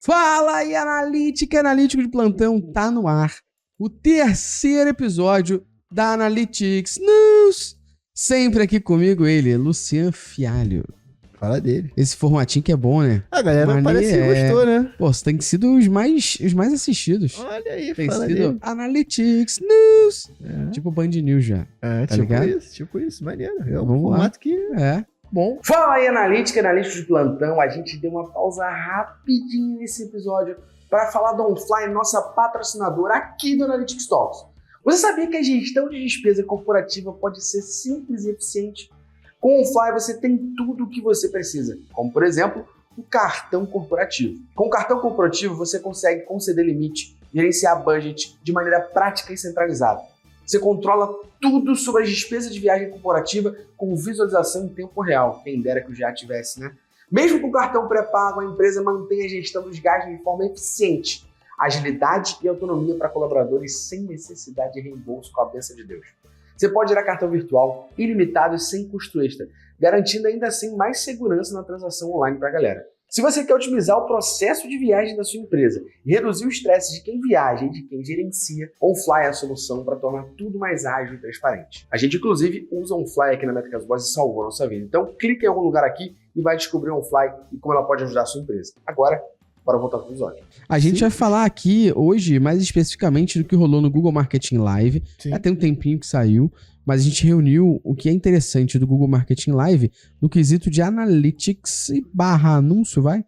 Fala aí, analítico de plantão, tá no ar. O terceiro episódio da Analytics News. Sempre aqui comigo ele, Lucian Fialho. Fala dele. Esse formatinho que é bom, né? A galera parece que gostou, né? Pô, você tem que ser os mais assistidos. Olha aí, tem fala sido dele. Analytics News. Tipo Band News já. Tá ligado? Tipo isso, maneiro. É um Vamos formato que... É. Bom. Fala aí, analítico de plantão. A gente deu uma pausa rapidinho nesse episódio para falar da OnFly, nossa patrocinadora aqui do Analytics Talks. Você sabia que a gestão de despesa corporativa pode ser simples e eficiente? Com o OnFly você tem tudo o que você precisa, como por exemplo, o cartão corporativo. Com o cartão corporativo você consegue conceder limite, gerenciar budget de maneira prática e centralizada. Você controla tudo sobre as despesas de viagem corporativa com visualização em tempo real. Quem dera que eu já tivesse, né? Mesmo com o cartão pré-pago, a empresa mantém a gestão dos gastos de forma eficiente, agilidade e autonomia para colaboradores sem necessidade de reembolso com a bênção de Deus. Você pode gerar cartão virtual, ilimitado e sem custo extra, garantindo ainda assim mais segurança na transação online para a galera. Se você quer otimizar o processo de viagem da sua empresa e reduzir o estresse de quem viaja e de quem gerencia, OnFly é a solução para tornar tudo mais ágil e transparente. A gente, inclusive, usa OnFly aqui na Métricas Boss e salvou a nossa vida. Então, clique em algum lugar aqui e vai descobrir OnFly e como ela pode ajudar a sua empresa. Agora, bora voltar para o episódio. A gente vai falar aqui hoje, mais especificamente, do que rolou no Google Marketing Live. Já tem um tempinho que saiu, mas a gente reuniu o que é interessante do Google Marketing Live no quesito de Analytics e / anúncio, vai?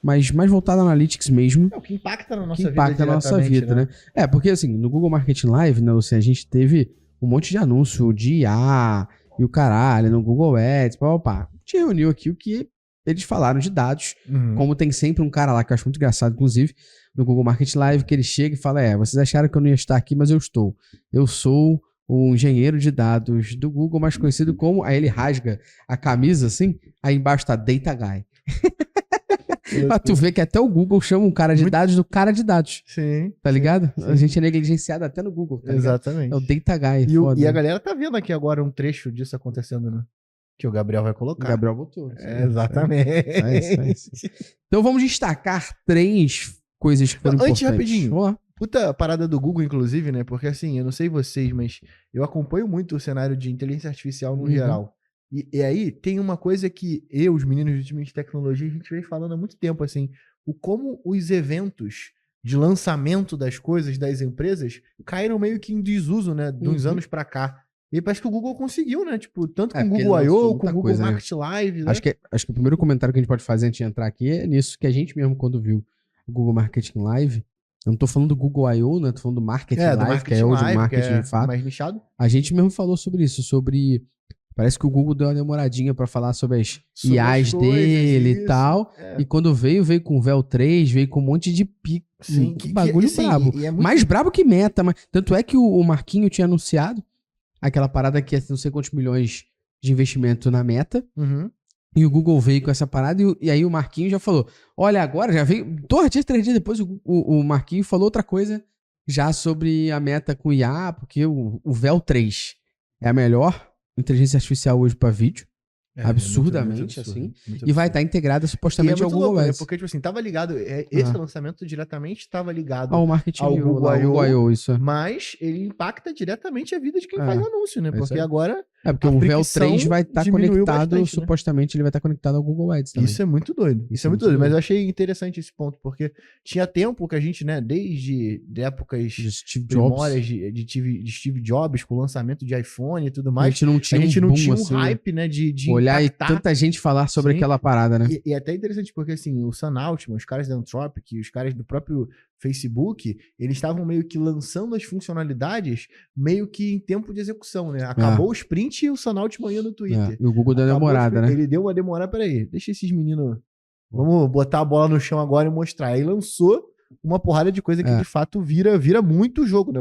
Mas mais voltado a Analytics mesmo. É o que impacta na nossa vida. Impacta na nossa vida, né? É, porque assim, no Google Marketing Live, né, assim, a gente teve um monte de anúncio de IA e o caralho, no Google Ads, pá. A gente reuniu aqui o que eles falaram de dados, como tem sempre um cara lá, que eu acho muito engraçado, inclusive, no Google Marketing Live, que ele chega e fala, vocês acharam que eu não ia estar aqui, mas eu estou. Eu sou o engenheiro de dados do Google, mais conhecido como... Aí ele rasga a camisa, assim, aí embaixo tá Data Guy. Pra tu ver que até o Google chama um cara de dados do cara de dados. Sim. Tá ligado? Sim. A gente é negligenciado até no Google, tá ligado? Exatamente. É o Data Guy. E a galera tá vendo aqui agora um trecho disso acontecendo, né? Que o Gabriel vai colocar. O Gabriel botou. Exatamente. É isso. Então vamos destacar 3 coisas que foram importantes. Antes, rapidinho. Puta parada do Google, inclusive, né? Porque assim, eu não sei vocês, mas eu acompanho muito o cenário de inteligência artificial no geral. E aí tem uma coisa que os meninos do time de tecnologia, a gente vem falando há muito tempo, assim, como os eventos de lançamento das coisas, das empresas, caíram meio que em desuso, né? De uns anos pra cá. E parece que o Google conseguiu, né? Tipo, tanto com o Google I.O., com o Google Market Live, né? Acho que o primeiro comentário que a gente pode fazer antes de entrar aqui é nisso, que a gente mesmo, quando viu o Google Marketing Live, eu não tô falando do Google I.O., né? Tô falando do Marketing Live, que é hoje o marketing de fato. Mais nichado. A gente mesmo falou sobre isso, parece que o Google deu uma demoradinha pra falar sobre as IAs dele e tal. E quando veio com o VEL 3, veio com um monte de bagulho brabo. Mais brabo que Meta. Tanto é que o Marquinho tinha anunciado aquela parada que ia ter não sei quantos milhões de investimento na Meta. E o Google veio com essa parada e aí o Marquinho já falou, olha, agora já veio, 2 dias, 3 dias depois o Marquinho falou outra coisa já sobre a Meta com IA, porque o VEL 3 é a melhor inteligência artificial hoje para vídeo. Absurdamente, assim. E vai estar integrada supostamente ao Google Ads. Porque, tipo assim, tava ligado. Esse lançamento diretamente estava ligado ao marketing ao Google I.O. Isso. Mas ele impacta diretamente a vida de quem faz anúncio, né? Porque agora. Porque o VEL 3 vai estar conectado, bastante, supostamente ele vai estar conectado ao Google Ads também. Isso é muito doido. Isso é muito doido. Mas eu achei interessante esse ponto, porque tinha tempo que a gente, né, desde épocas memórias de Steve Jobs, com o lançamento de iPhone e tudo mais, a gente não tinha um hype, né, de olhar impactar. E tanta gente falar sobre aquela parada, né? E é até interessante, porque assim, o Sam Altman, os caras da Anthropic, os caras do próprio Facebook, eles estavam meio que lançando as funcionalidades meio que em tempo de execução, né? Acabou o sprint e o Sam Altman ia no Twitter. E o Google deu uma demorada, né? Ele deu uma demorada, peraí, deixa esses meninos... Vamos botar a bola no chão agora e mostrar. Aí lançou uma porrada de coisa que de fato vira muito jogo, né?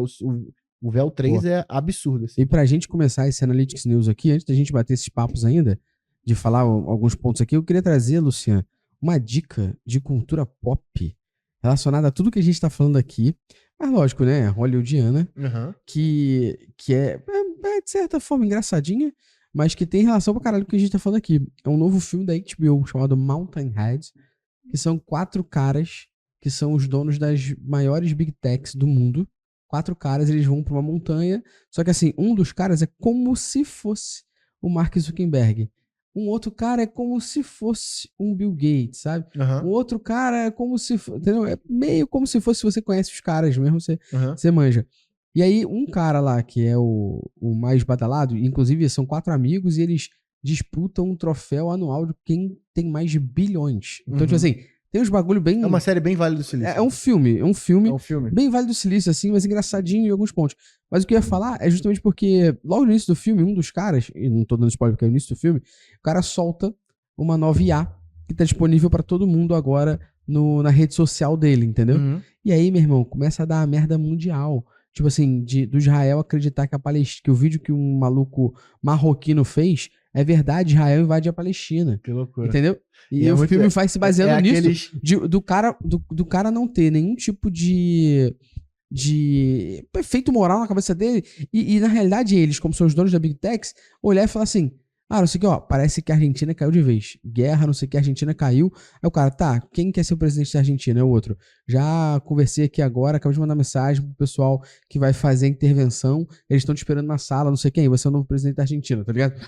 O VEL 3 é absurdo. Assim. E pra gente começar esse Analytics News aqui, antes da gente bater esses papos ainda, de falar alguns pontos aqui, eu queria trazer, Luciano, uma dica de cultura pop relacionada a tudo que a gente tá falando aqui. Mas lógico, né? Hollywoodiana, que é, de certa forma, engraçadinha, mas que tem relação pra caralho com o que a gente tá falando aqui. É um novo filme da HBO chamado Mountainhead, que são 4 caras que são os donos das maiores big techs do mundo. 4 caras, eles vão pra uma montanha. Só que assim, um dos caras é como se fosse o Mark Zuckerberg. Um outro cara é como se fosse um Bill Gates, sabe? Um outro cara é como se... Entendeu? É meio como se fosse, você conhece os caras mesmo, você manja. E aí, um cara lá, que é o mais badalado, inclusive são 4 amigos, e eles disputam um troféu anual de quem tem mais de bilhões. Então, tipo assim, tem uns bagulho bem... É uma série bem Vale do Silício. É um filme bem Vale do Silício, assim, mas engraçadinho em alguns pontos. Mas o que eu ia falar é justamente porque logo no início do filme, um dos caras, e não tô dando spoiler porque é o início do filme, o cara solta uma nova IA que tá disponível pra todo mundo agora na rede social dele, entendeu? E aí, meu irmão, começa a dar uma merda mundial. Tipo assim, do Israel acreditar que o vídeo que um maluco marroquino fez é verdade, Israel invade a Palestina. Que loucura. Entendeu? E o filme vai se baseando nisso, do cara não ter nenhum tipo de efeito moral na cabeça dele. E na realidade eles, como são os donos da Big Techs, olhar e falar assim, não sei o que, ó, parece que a Argentina caiu de vez. Guerra, não sei o que, a Argentina caiu. Aí o cara, tá, quem quer ser o presidente da Argentina? É o outro. Já conversei aqui agora, acabei de mandar mensagem pro pessoal que vai fazer a intervenção. Eles estão te esperando na sala, não sei quem, você é o novo presidente da Argentina, tá ligado?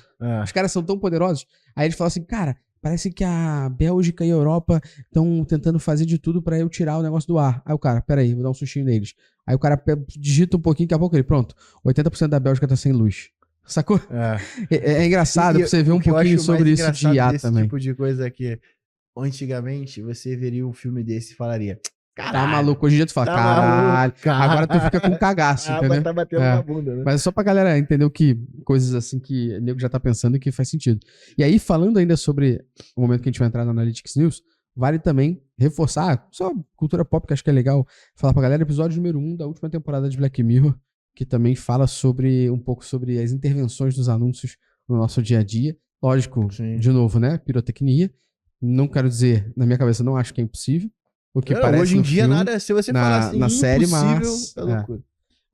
Os caras são tão poderosos. Aí eles falam assim, cara, parece que a Bélgica e a Europa estão tentando fazer de tudo pra eu tirar o negócio do ar. Aí o cara, peraí, vou dar um sustinho neles. Aí o cara digita um pouquinho, daqui a pouco ele, pronto, 80% da Bélgica tá sem luz. Sacou? É engraçado pra você ver um pouquinho sobre isso de IA também. Esse tipo de coisa que antigamente você veria um filme desse e falaria, caralho, tá maluco. Hoje em dia tu fala, caralho. Agora tu fica com cagaço, entendeu? Tá batendo na bunda, né? Mas é só pra galera entender que coisas assim que o nego já tá pensando e que faz sentido. E aí, falando ainda sobre o momento que a gente vai entrar no Analytics News, vale também reforçar, só cultura pop que acho que é legal falar pra galera, episódio número 1 da última temporada de Black Mirror, que também fala um pouco sobre as intervenções dos anúncios no nosso dia a dia. Lógico, de novo, né? Pirotecnia. Não quero dizer, na minha cabeça, não acho que é impossível. O que parece hoje em dia, filme, nada, se você falar assim, na série, mas é loucura.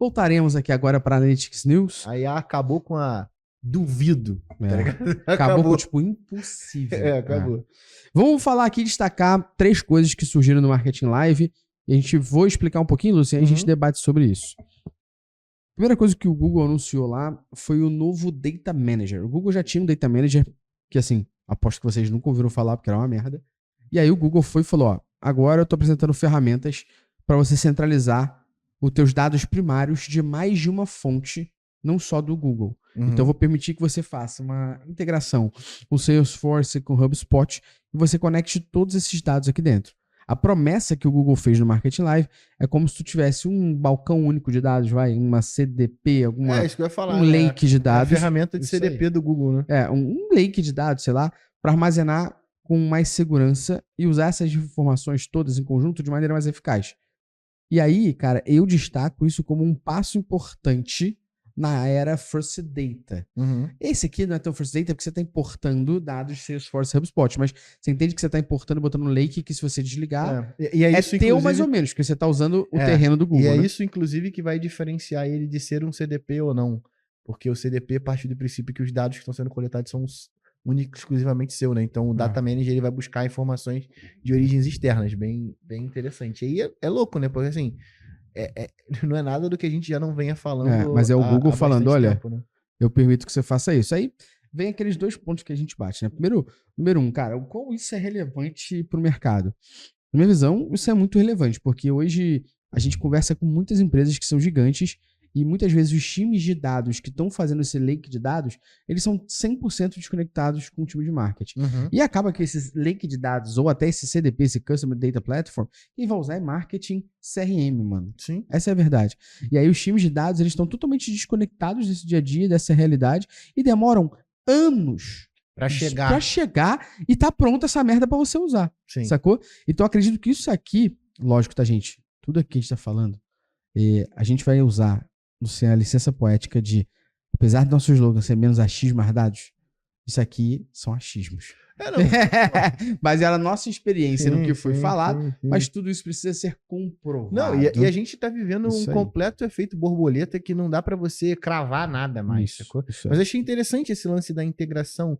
Voltaremos aqui agora para Analytics News. Aí acabou com a duvido. Tá ligado? Acabou com, tipo, impossível. Acabou. Vamos falar aqui, destacar 3 coisas que surgiram no Marketing Live. E a gente vou explicar um pouquinho, Luciano, e a gente debate sobre isso. A primeira coisa que o Google anunciou lá foi o novo Data Manager. O Google já tinha um Data Manager que, assim, aposto que vocês nunca ouviram falar porque era uma merda. E aí o Google foi e falou, ó, agora eu tô apresentando ferramentas para você centralizar os teus dados primários de mais de uma fonte, não só do Google. Então eu vou permitir que você faça uma integração com Salesforce, com HubSpot, e você conecte todos esses dados aqui dentro. A promessa que o Google fez no Marketing Live é como se tu tivesse um balcão único de dados, uma CDP, isso que eu ia falar, um lake de dados. A ferramenta de CDP do Google, né? Um lake de dados, sei lá, para armazenar com mais segurança e usar essas informações todas em conjunto de maneira mais eficaz. E aí, cara, eu destaco isso como um passo importante na era First Data. Esse aqui não é tão First Data porque você está importando dados de Salesforce e HubSpot, mas você entende que você está importando, botando no lake, que se você desligar, é isso, teu mais ou menos, porque você está usando o terreno do Google. E é né? isso, inclusive, que vai diferenciar ele de ser um CDP ou não. Porque o CDP parte do princípio que os dados que estão sendo coletados são único exclusivamente seu, né? Então o Data Manager ele vai buscar informações de origens externas, bem interessante. E aí é louco, né? Porque assim, não é nada do que a gente já não venha falando. Mas é o Google falando, olha, tempo, né? Eu permito que você faça isso. Aí vem aqueles 2 pontos que a gente bate, né? Número 1, cara, o quão isso é relevante para o mercado? Na minha visão, isso é muito relevante, porque hoje a gente conversa com muitas empresas que são gigantes e muitas vezes os times de dados que estão fazendo esse lake de dados, eles são 100% desconectados com o time de marketing. E acaba que esse lake de dados, ou até esse CDP, esse Customer Data Platform, quem vai usar é marketing CRM, mano. Sim. Essa é a verdade. E aí os times de dados, eles estão totalmente desconectados desse dia a dia, dessa realidade, e demoram anos pra chegar e tá pronta essa merda pra você usar. Sim. Sacou? Então eu acredito que isso aqui, lógico, tá, gente? Tudo aqui que a gente tá falando, a gente vai usar a licença poética de, apesar do nosso slogan ser menos achismos mais dados, isso aqui são achismos. Baseado na nossa experiência no que foi falado, mas tudo isso precisa ser comprovado. Não, e a gente tá vivendo um completo efeito borboleta que não dá pra você cravar nada mais, sacou? Mas eu achei interessante esse lance da integração,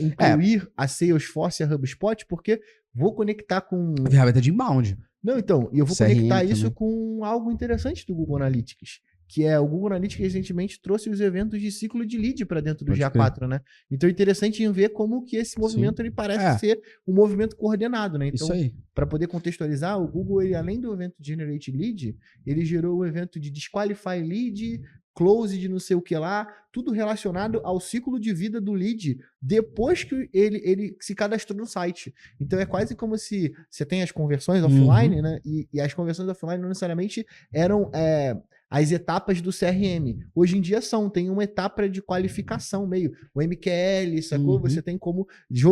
incluir a Salesforce e a HubSpot, porque vou conectar com... A ferramenta de inbound. Não, então, e eu vou CRM conectar também. isso com algo interessante do Google Analytics, que é o Google Analytics recentemente trouxe os eventos de ciclo de lead para dentro do Pode GA4, né? Então é interessante em ver como que esse movimento ele parece ser um movimento coordenado, né? Então, Isso aí. para poder contextualizar, o Google, ele, além do evento de Generate Lead, ele gerou o evento de Disqualify Lead, Close de não sei o que lá, tudo relacionado ao ciclo de vida do lead depois que ele se cadastrou no site. Então é quase como se você tem as conversões offline, né? E as conversões offline não necessariamente eram as etapas do CRM. Hoje em dia tem uma etapa de qualificação meio, o MQL, sacou? Você tem como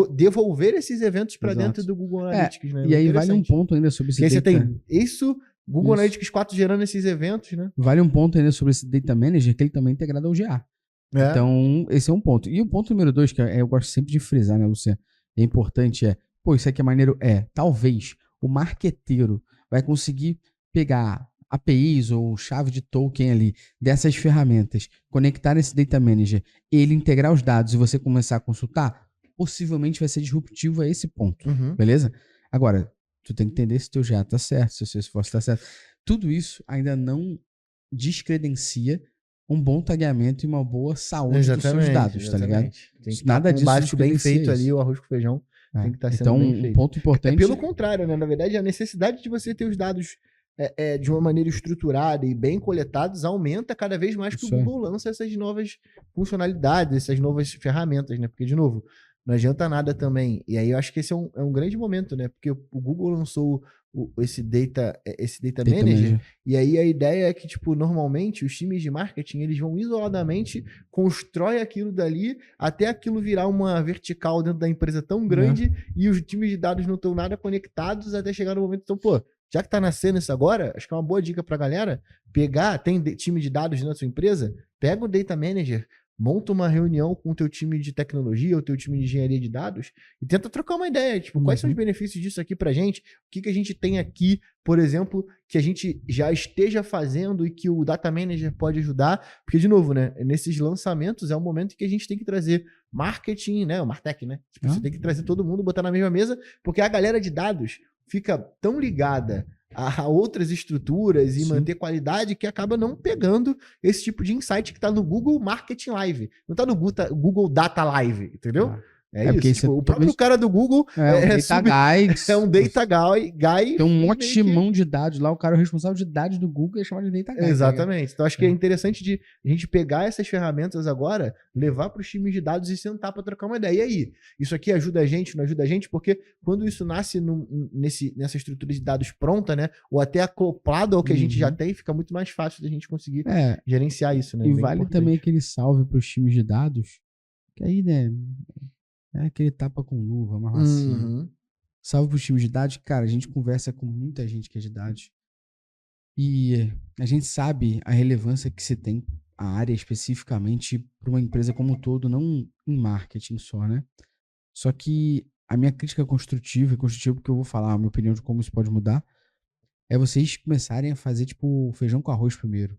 devolver esses eventos para dentro do Google Analytics, né? E aí vale um ponto ainda sobre esse data. Você tem isso... Google Analytics 4 gerando esses eventos, né? Vale um ponto ainda sobre esse Data Manager, que ele também é integrado ao GA. Então, esse é um ponto. E o ponto número 2, que eu gosto sempre de frisar, né, Luciano? É importante isso aqui é maneiro, talvez o marqueteiro vai conseguir pegar APIs ou chave de token ali dessas ferramentas, conectar nesse Data Manager, ele integrar os dados e você começar a consultar, possivelmente vai ser disruptivo a esse ponto, beleza? Agora, tu tem que entender se teu GA tá certo, se o seu esforço tá certo. Tudo isso ainda não descredencia um bom tagueamento e uma boa saúde dos seus dados, tá ligado? Tem que Nada disso básico bem feito ali, o arroz com feijão tem que estar sendo bem feito. Então, um ponto importante... Pelo contrário, né? Na verdade, a necessidade de você ter os dados de uma maneira estruturada e bem coletados aumenta cada vez mais que o Google lança essas novas funcionalidades, essas novas ferramentas, né? Porque, de novo, não adianta nada também. E aí eu acho que esse é um grande momento, né? Porque o Google lançou esse data manager, e aí a ideia é que, tipo, normalmente os times de marketing, eles vão isoladamente, constrói aquilo dali, até aquilo virar uma vertical dentro da empresa tão grande, e os times de dados não estão nada conectados até chegar no momento. Então, pô, já que tá nascendo isso agora, acho que é uma boa dica pra galera, tem time de dados na sua empresa, pega o data manager, monta uma reunião com o teu time de tecnologia ou teu time de engenharia de dados e tenta trocar uma ideia, tipo, quais são os benefícios disso aqui pra gente? O que a gente tem aqui, por exemplo, que a gente já esteja fazendo e que o Data Manager pode ajudar? Porque, de novo, né, nesses lançamentos é um momento que a gente tem que trazer marketing, né, o Martech, né? Tipo, você tem que trazer todo mundo, botar na mesma mesa, porque a galera de dados fica tão ligada a outras estruturas e manter qualidade que acaba não pegando esse tipo de insight que está no Google Marketing Live. Não está no Google Data Live, entendeu? Isso. Tipo, o próprio cara do Google é um data guy. Tem um monte de mão de dados lá, o cara responsável de dados do Google é chamado de data guy. Exatamente. Tá, então acho que é interessante de a gente pegar essas ferramentas agora, levar para os times de dados e sentar para trocar uma ideia. E aí, isso aqui ajuda a gente, não ajuda a gente? Porque quando isso nasce nessa estrutura de dados pronta, né, ou até acoplado ao que a gente já tem, fica muito mais fácil da gente conseguir gerenciar isso, né? E vale também aquele salve para os times de dados, que aí, né, é aquele tapa com luva, mas assim. Salve para os times de dados. Cara, a gente conversa com muita gente que é de dados. E a gente sabe a relevância que se tem a área especificamente para uma empresa como um todo, não em marketing só, né? Só que a minha crítica construtiva porque eu vou falar a minha opinião de como isso pode mudar, é vocês começarem a fazer, tipo, feijão com arroz primeiro.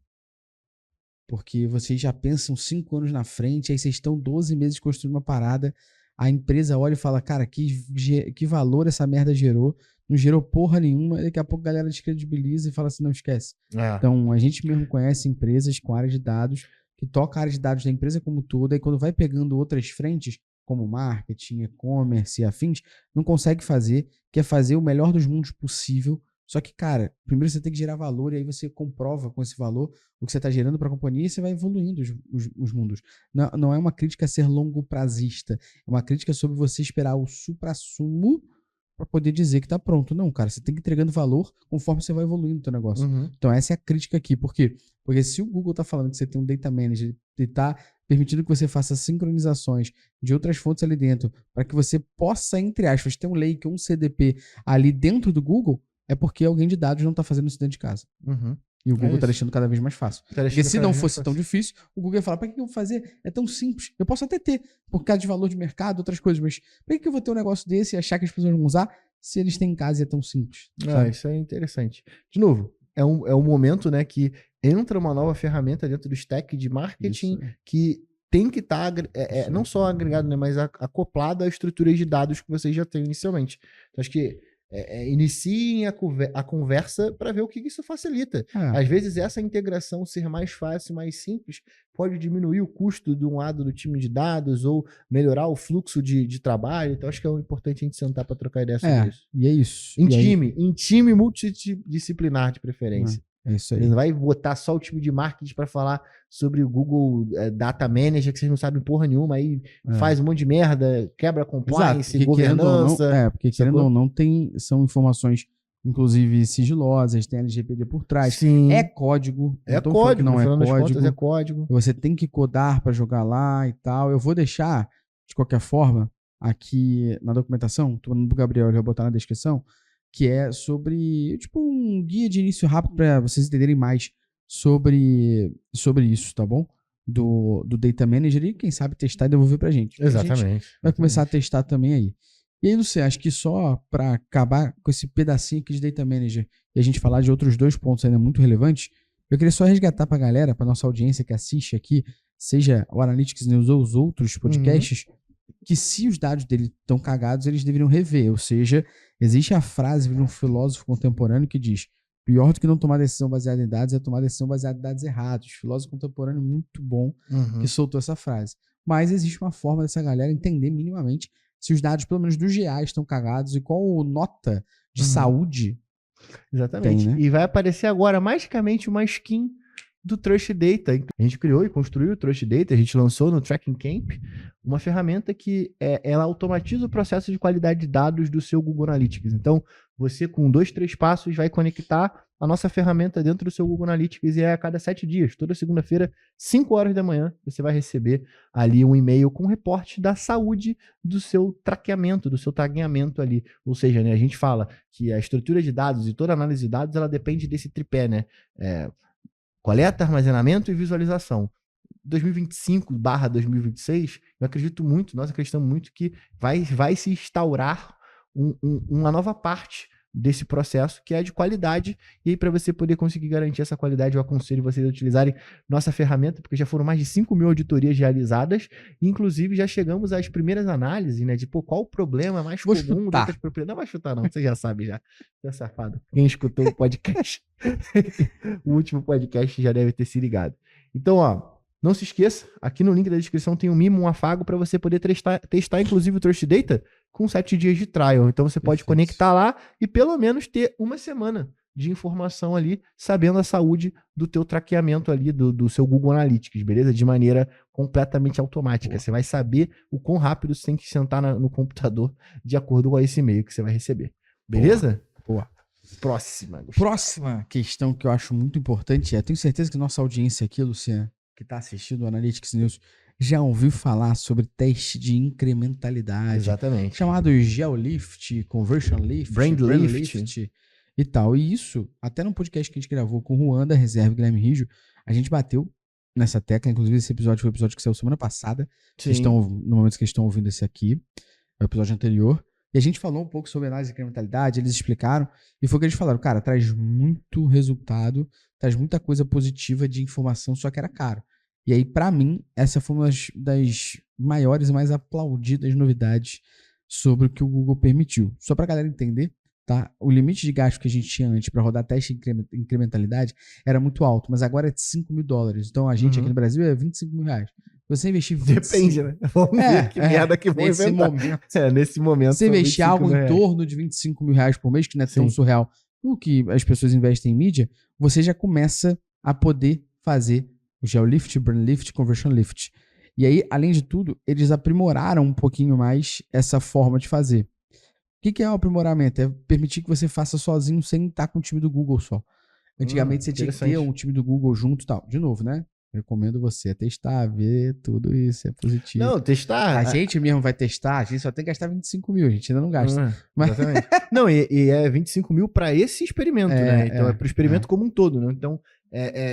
Porque vocês já pensam 5 anos na frente, aí vocês estão 12 meses construindo uma parada, a empresa olha e fala, cara, que valor essa merda gerou, não gerou porra nenhuma, e daqui a pouco a galera descredibiliza e fala assim, não, esquece. Então, a gente mesmo conhece empresas com área de dados, que toca a área de dados da empresa como toda, e quando vai pegando outras frentes, como marketing, e-commerce e afins, não consegue fazer, quer fazer o melhor dos mundos possível. Só que, cara, primeiro você tem que gerar valor e aí você comprova com esse valor o que você está gerando para a companhia e você vai evoluindo os mundos. Não é uma crítica a ser longo prazista, é uma crítica sobre você esperar o suprassumo para poder dizer que está pronto. Não, cara, você tem que ir entregando valor conforme você vai evoluindo o teu negócio. Então essa é a crítica aqui. Por quê? Porque se o Google está falando que você tem um data manager e está permitindo que você faça sincronizações de outras fontes ali dentro para que você possa, entre aspas, ter um lake ou um CDP ali dentro do Google, é porque alguém de dados não está fazendo isso dentro de casa. E o Google está deixando cada vez mais fácil. Porque se não fosse tão difícil, o Google ia falar, para que eu vou fazer? É tão simples. Eu posso até ter, por causa de valor de mercado, outras coisas, mas para que eu vou ter um negócio desse e achar que as pessoas vão usar se eles têm em casa e é tão simples? Isso é interessante. De novo, é um momento, né, que entra uma nova ferramenta dentro do stack de marketing que tem que estar não só agregado, né, mas acoplado à estrutura de dados que vocês já têm inicialmente. Então, acho que iniciem a conversa para ver o que isso facilita. Às vezes essa integração ser mais fácil, mais simples, pode diminuir o custo de um lado do time de dados ou melhorar o fluxo de trabalho. Então acho que é importante a gente sentar para trocar ideia sobre isso. E é isso. Em time multidisciplinar de preferência. É isso aí. Ele não vai botar só o time de marketing para falar sobre o Google Data Manager, que vocês não sabem porra nenhuma, aí faz um monte de merda, quebra compliance, governança. Porque querendo ou não, são informações, inclusive, sigilosas, tem LGPD por trás. Sim. É código. É código, não é código. É código. Você tem que codar para jogar lá e tal. Eu vou deixar, de qualquer forma, aqui na documentação, tô mandando pro Gabriel, ele vai botar na descrição, que é sobre, tipo, um guia de início rápido para vocês entenderem mais sobre isso, tá bom? Do Data Manager e quem sabe testar e devolver pra gente. Exatamente. A gente vai começar a testar também aí. E aí, Luciano, acho que só para acabar com esse pedacinho aqui de Data Manager e a gente falar de outros 2 pontos ainda muito relevantes, eu queria só resgatar pra galera, pra nossa audiência que assiste aqui, seja o Analytics News ou os outros podcasts, que se os dados dele estão cagados, eles deveriam rever. Ou seja, existe a frase de um filósofo contemporâneo que diz: pior do que não tomar decisão baseada em dados é tomar decisão baseada em dados errados. Filósofo contemporâneo muito bom que soltou essa frase. Mas existe uma forma dessa galera entender minimamente se os dados, pelo menos do GA, estão cagados e qual nota de saúde Exatamente. tem, né? E vai aparecer agora magicamente uma skin do Trust Data. A gente criou e construiu o Trust Data, a gente lançou no Tracking Camp uma ferramenta que ela automatiza o processo de qualidade de dados do seu Google Analytics. Então, você com 2, 3 passos vai conectar a nossa ferramenta dentro do seu Google Analytics e é a cada 7 dias, toda segunda-feira, 5 horas da manhã, você vai receber ali um e-mail com um reporte da saúde do seu traqueamento, do seu tagueamento ali. Ou seja, né, a gente fala que a estrutura de dados e toda análise de dados, ela depende desse tripé, né? Coleta, armazenamento e visualização. 2025/2026, eu acredito muito, nós acreditamos muito que vai se instaurar uma nova parte desse processo, que é de qualidade. E aí, para você poder conseguir garantir essa qualidade, eu aconselho vocês a utilizarem nossa ferramenta, porque já foram mais de 5.000 auditorias realizadas, e inclusive já chegamos às primeiras análises, né? De qual o problema mais comum dessas propriedades. Não vai chutar, não, você já sabe já. Tá safado. Quem escutou o podcast, o último podcast já deve ter se ligado. Então, ó, não se esqueça, aqui no link da descrição tem um mimo, um afago para você poder testar inclusive o Trust Data com 7 dias de trial. Então você pode conectar lá e pelo menos ter uma semana de informação ali, sabendo a saúde do teu traqueamento ali, do seu Google Analytics, beleza? De maneira completamente automática. Você vai saber o quão rápido você tem que sentar no computador de acordo com esse e-mail que você vai receber. Beleza? Boa. Próxima questão que eu acho muito importante tenho certeza que nossa audiência aqui, Luciano, que está assistindo o Analytics News, já ouviu falar sobre teste de incrementalidade. Exatamente. Chamado GeoLift, Conversion Lift, Brand Lift e tal. E isso, até no podcast que a gente gravou com o Juan da Reserva e Guilherme Rijo, a gente bateu nessa tecla. Inclusive, esse episódio foi o episódio que saiu semana passada. No momento que eles estão ouvindo esse aqui, é o episódio anterior. E a gente falou um pouco sobre análise de incrementalidade, eles explicaram, e foi o que eles falaram, cara, traz muito resultado, traz muita coisa positiva de informação, só que era caro. E aí, pra mim, essa foi uma das maiores e mais aplaudidas novidades sobre o que o Google permitiu. Só pra galera entender, tá? O limite de gasto que a gente tinha antes para rodar teste de incrementalidade era muito alto, mas agora é de $5.000. Então, a gente aqui no Brasil é R$25.000. Você investir 25... Depende, né? Vamos ver que merda que vão inventar. Nesse momento. Você investir algo em torno de R$25.000 por mês, que não é tão surreal no que as pessoas investem em mídia, você já começa a poder fazer o GeoLift, Brand Lift, Conversion Lift. E aí, além de tudo, eles aprimoraram um pouquinho mais essa forma de fazer. O que é o aprimoramento? É permitir que você faça sozinho sem estar com o time do Google só. Antigamente você tinha que ter um time do Google junto e tal. De novo, né? Recomendo você testar, ver tudo isso, é positivo. Não, testar... A gente mesmo vai testar, a gente só tem que gastar 25 mil, a gente ainda não gasta. Exatamente. Não, e é 25 mil para esse experimento, né? Então é para o experimento como um todo, né? Então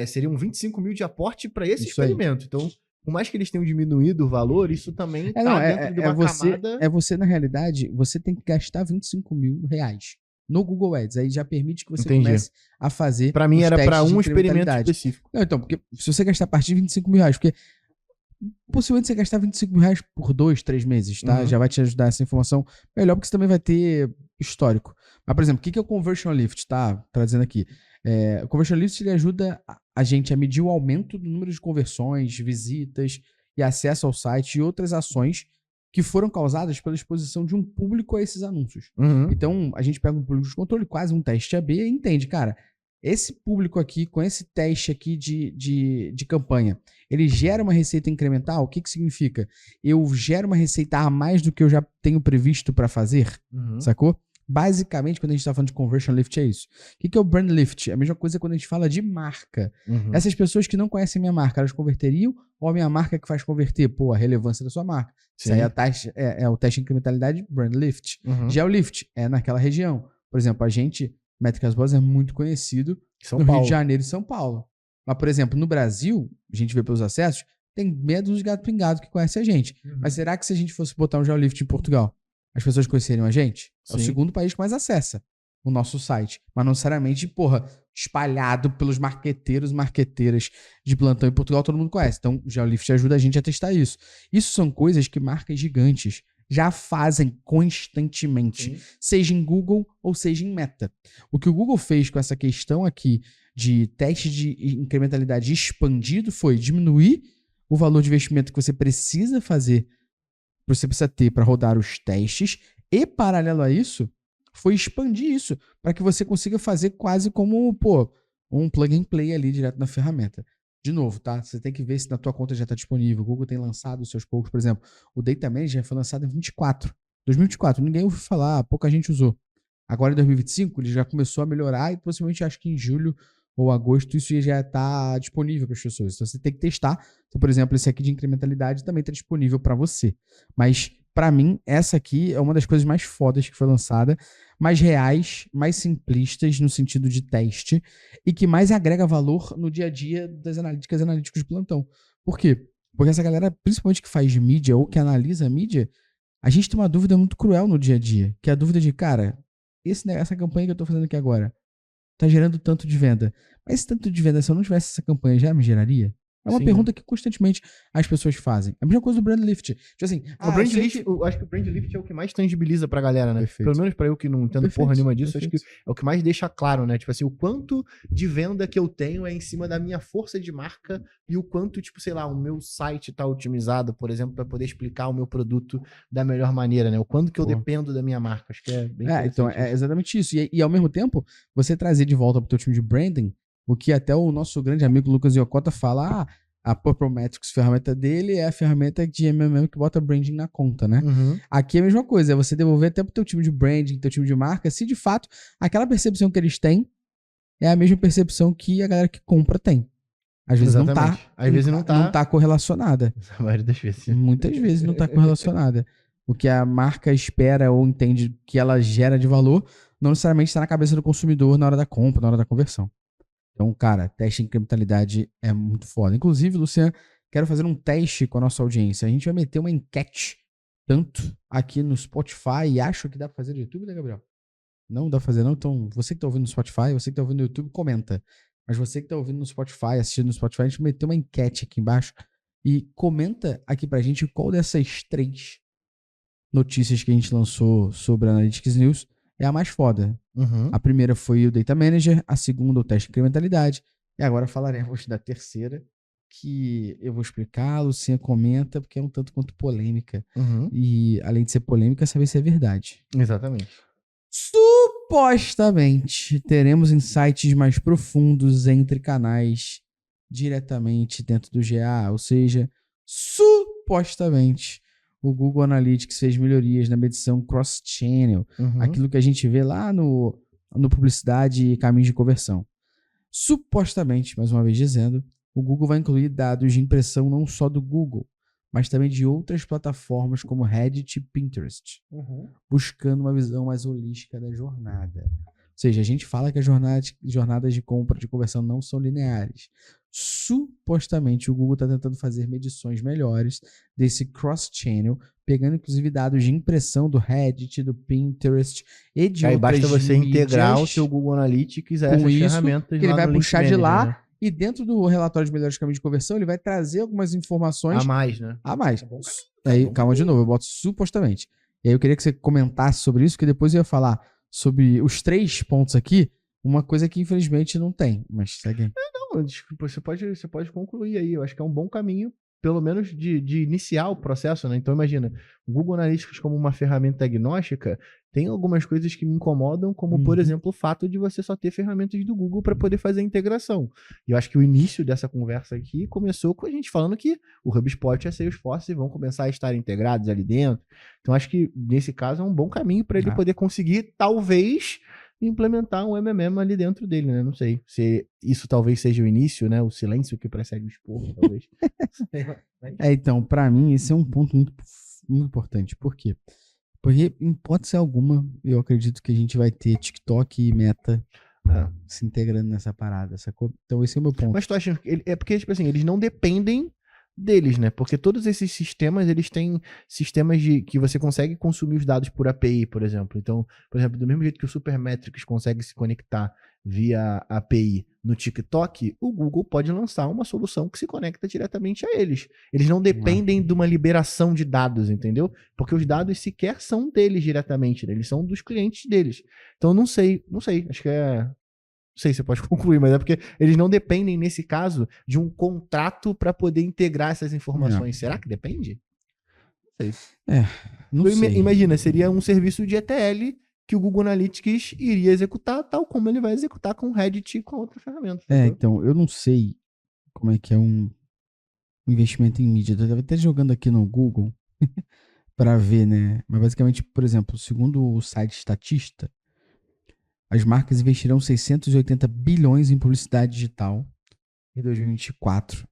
seriam 25 mil de aporte para esse experimento. Então, por mais que eles tenham diminuído o valor, isso também dentro de uma camada... Você, na realidade, você tem que gastar R$25.000 no Google Ads. Aí já permite que você comece a fazer. Para mim era para um experimento específico. Não, então, porque se você gastar a partir de R$25.000, porque possivelmente você gastar R$25.000 por 2, 3 meses, tá? Já vai te ajudar essa informação melhor, porque você também vai ter histórico. Mas, por exemplo, o que é o Conversion Lift? Tá trazendo aqui. O Conversion Lift ele ajuda a gente a medir o aumento do número de conversões, visitas e acesso ao site e outras ações que foram causadas pela exposição de um público a esses anúncios. Então, a gente pega um público de controle, quase um teste AB, e entende, cara, esse público aqui, com esse teste aqui de campanha, ele gera uma receita incremental? O que significa? Eu gero uma receita a mais do que eu já tenho previsto para fazer? Sacou? Basicamente, quando a gente está falando de Conversion Lift, é isso. O que é o Brand Lift? É a mesma coisa quando a gente fala de marca. Essas pessoas que não conhecem minha marca, elas converteriam? Ou a minha marca que faz converter? Pô, a relevância da sua marca. Sim. Isso aí é o teste de incrementalidade Brand Lift. Já o Lift é naquela região. Por exemplo, a gente, Métricas Boas, é muito conhecido no Rio de Janeiro e São Paulo. Mas, por exemplo, no Brasil, a gente vê pelos acessos, tem meia dúzia de gato pingado que conhece a gente. Mas será que se a gente fosse botar um GeoLift em Portugal, as pessoas conheceriam a gente? É o segundo país que mais acessa o nosso site. Mas não necessariamente, porra, espalhado pelos marqueteiras de plantão em Portugal, todo mundo conhece. Então, o GeoLift ajuda a gente a testar isso. Isso são coisas que marcas gigantes já fazem constantemente, seja em Google ou seja em Meta. O que o Google fez com essa questão aqui de teste de incrementalidade expandido foi diminuir o valor de investimento que você precisa fazer, você precisa ter para rodar os testes, e paralelo a isso, foi expandir isso para que você consiga fazer quase como, um plug and play ali direto na ferramenta. De novo, tá? Você tem que ver se na tua conta já está disponível. O Google tem lançado os seus poucos, por exemplo, o Data Manager foi lançado em 2024. Ninguém ouviu falar, pouca gente usou. Agora em 2025 ele já começou a melhorar e possivelmente acho que em julho ou agosto isso já está disponível para as pessoas. Então você tem que testar. Então, por exemplo, esse aqui de incrementalidade também está disponível para você. Mas para mim, essa aqui é uma das coisas mais fodas que foi lançada, mais reais, mais simplistas no sentido de teste e que mais agrega valor no dia a dia das analíticos de plantão. Por quê? Porque essa galera, principalmente que faz mídia ou que analisa a mídia, a gente tem uma dúvida muito cruel no dia a dia, que é a dúvida de, cara, essa campanha que eu tô fazendo aqui agora tá gerando tanto de venda. Mas esse tanto de venda, se eu não tivesse essa campanha, já me geraria? É uma pergunta que constantemente as pessoas fazem. A mesma coisa do Brand Lift. Tipo assim, o Brand Lift, eu acho que o Brand Lift é o que mais tangibiliza pra galera, né? Perfeito. Pelo menos pra eu que não entendo porra nenhuma disso, acho que é o que mais deixa claro, né? Tipo assim, o quanto de venda que eu tenho é em cima da minha força de marca e o quanto, tipo, sei lá, o meu site tá otimizado, por exemplo, pra poder explicar o meu produto da melhor maneira, né? O quanto que eu dependo da minha marca. Acho que é bem interessante. Então, é exatamente isso. E ao mesmo tempo, você trazer de volta pro teu time de branding, o que até o nosso grande amigo Lucas Yokota fala, a Purple Metrics, ferramenta dele, é a ferramenta de MMM que bota branding na conta, né? Aqui é a mesma coisa, é você devolver até pro teu time de branding, teu time de marca, se de fato aquela percepção que eles têm é a mesma percepção que a galera que compra tem. Às vezes não tá. Às vezes não tá correlacionada. A maioria das vezes. Muitas vezes não tá correlacionada. O que a marca espera ou entende que ela gera de valor não necessariamente está na cabeça do consumidor na hora da compra, na hora da conversão. Então, cara, teste de incrementalidade é muito foda. Inclusive, Luciano, quero fazer um teste com a nossa audiência. A gente vai meter uma enquete, tanto aqui no Spotify, e acho que dá pra fazer no YouTube, né, Gabriel? Não dá pra fazer não? Então, você que tá ouvindo no Spotify, você que tá ouvindo no YouTube, comenta. Mas você que tá ouvindo no Spotify, assistindo no Spotify, a gente vai meter uma enquete aqui embaixo e comenta aqui pra gente qual dessas 3 notícias que a gente lançou sobre a Analytics News é a mais foda. A primeira foi o Data Manager, a segunda o teste de incrementalidade, e agora falaremos da terceira, que eu vou explicar, a Lucinha comenta, porque é um tanto quanto polêmica. E além de ser polêmica, saber se é verdade. Exatamente. Supostamente, teremos insights mais profundos entre canais diretamente dentro do GA, ou seja, supostamente o Google Analytics fez melhorias na medição cross-channel, aquilo que a gente vê lá no publicidade e caminhos de conversão. Supostamente, mais uma vez dizendo, o Google vai incluir dados de impressão não só do Google, mas também de outras plataformas como Reddit e Pinterest, buscando uma visão mais holística da jornada. Ou seja, a gente fala que as jornadas de compra, de conversão não são lineares. Supostamente o Google está tentando fazer medições melhores desse cross-channel, pegando inclusive dados de impressão do Reddit, do Pinterest e de outras basta você mídias, integrar o seu Google Analytics a essas ferramentas. Que ele vai puxar de lá, né? E dentro do relatório de melhores caminhos de conversão, ele vai trazer algumas informações a mais, né? A mais. Aí, calma de novo, eu boto supostamente. E aí eu queria que você comentasse sobre isso, que depois eu ia falar sobre os 3 pontos aqui, uma coisa que infelizmente não tem, mas segue aí. Não, você pode concluir aí. Eu acho que é um bom caminho, pelo menos de iniciar o processo, né? Então, imagina, o Google Analytics como uma ferramenta agnóstica tem algumas coisas que me incomodam, como, por exemplo, o fato de você só ter ferramentas do Google para poder fazer a integração. E eu acho que o início dessa conversa aqui começou com a gente falando que o HubSpot e a Salesforce vão começar a estar integrados ali dentro. Então, acho que, nesse caso, é um bom caminho para ele poder conseguir, talvez, implementar um MMM ali dentro dele, né? Não sei se isso talvez seja o início, né? O silêncio que precede o esporro, talvez. Então, pra mim, esse é um ponto muito, muito importante. Por quê? Porque, em hipótese alguma, eu acredito que a gente vai ter TikTok e Meta se integrando nessa parada, sacou? Então, esse é o meu ponto. Mas tu acha que é porque, tipo assim, eles não dependem deles, né? Porque todos esses sistemas, eles têm sistemas que você consegue consumir os dados por API, por exemplo. Então, por exemplo, do mesmo jeito que o Supermetrics consegue se conectar via API no TikTok, o Google pode lançar uma solução que se conecta diretamente a eles. Eles não dependem de uma liberação de dados, entendeu? Porque os dados sequer são deles diretamente, né? Eles são dos clientes deles. Então, não sei, acho que não sei se você pode concluir, mas é porque eles não dependem, nesse caso, de um contrato para poder integrar essas informações. Será que depende? Não sei. Não sei. Imagina, seria um serviço de ETL que o Google Analytics iria executar, tal como ele vai executar com o Reddit e com outra ferramenta. Então, eu não sei como é que é um investimento em mídia. Eu estava até jogando aqui no Google para ver, né? Mas basicamente, por exemplo, segundo o site Statista, as marcas investirão 680 bilhões em publicidade digital em 2024.